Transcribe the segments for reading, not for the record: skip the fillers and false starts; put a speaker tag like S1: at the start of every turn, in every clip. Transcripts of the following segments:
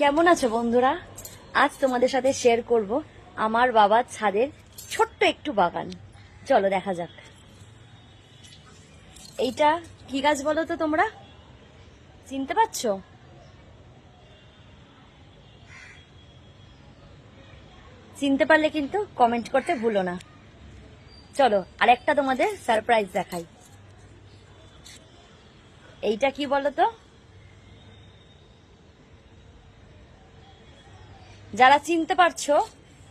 S1: কেমন আছো বন্ধুরা? আজ তোমাদের সাথে শেয়ার করব আমার বাবার ছাদের ছোট্ট একটু বাগান। চলো দেখা যাক। এইটা কি গাছ বলো তো তোমরা? চিনতে পারছো? চিনতে পারলে কিন্তু কমেন্ট করতে ভুলো না। চলো আরেকটা তোমাদের সারপ্রাইজ দেখাই। এইটা কি বলো তো? যারা চিনতে পারছো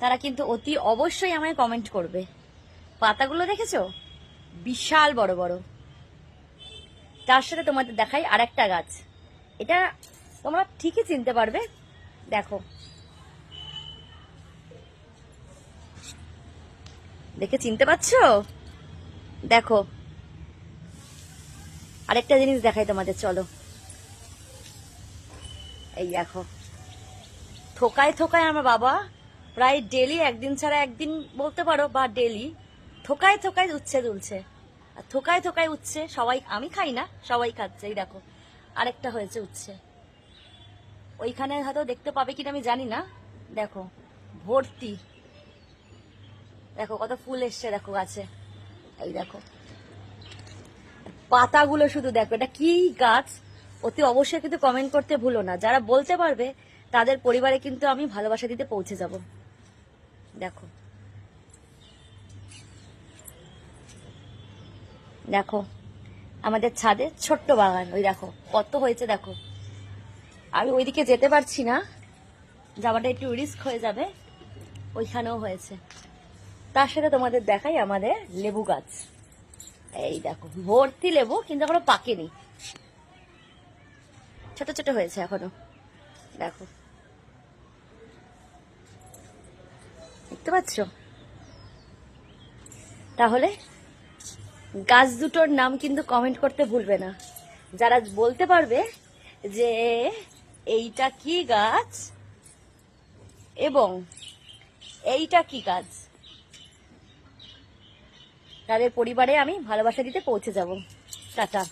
S1: তারা কিন্তু অতি অবশ্যই আমায় কমেন্ট করবে। পাতাগুলো দেখেছো? বিশাল বড় বড়। তার সাথে তোমাদের দেখাই আরেকটা গাছ। এটা তোমরা ঠিকই চিনতে পারবে। দেখো, দেখে চিনতে পারছো? দেখো, আরেকটা জিনিস দেখাই তোমাদের, চলো। এই দেখো, থোকায় থোকায় আমার বাবা প্রায় ডেলি, একদিন ছাড়া একদিন বলতে পারো, বা ডেলি থোকায় থোকায় উচ্ছে তুলছে। আর থোকায় থোকায় উচ্ছে সবাই, আমি খাই না, সবাই খাচ্ছে। এই দেখো, আরেকটা হয়েছে উচ্ছে। ওইখানে হয়তো দেখতে পাবে কিনা আমি জানি না। দেখো, ভর্তি। দেখো কত ফুল এসছে, দেখো গাছে। এই দেখো, পাতাগুলো শুধু দেখো, এটা কি গাছ? অতি অবশ্যই কিন্তু কমেন্ট করতে ভুলো না। যারা বলতে পারবে তাদের পরিবারে কিন্তু আমি ভালোবাসা দিতে পৌঁছে যাব। দেখো, দেখো আমাদের ছাদে ছোট্ট বাগান। ওই দেখো কত হয়েছে, দেখো। আমি ওইদিকে যেতে পারছি না, যাওয়াটা একটু রিস্ক হয়ে যাবে। ওইখানেও হয়েছে। তার সাথে তোমাদের দেখাই আমাদের লেবু গাছ। এই দেখো, ভর্তি লেবু, কিন্তু এখনো পাকেনি, ছোট ছোট হয়েছে এখনো। দেখো, দেখতে পাচ্ছ? তাহলে গাছ দুটোর নাম কিন্তু কমেন্ট করতে ভুলবে না। যারা বলতে পারবে যে এইটা কি গাছ এবং এইটা কি গাছ, তাদের পরিবারে আমি ভালোবাসা দিতে পৌঁছে যাব। টাটা।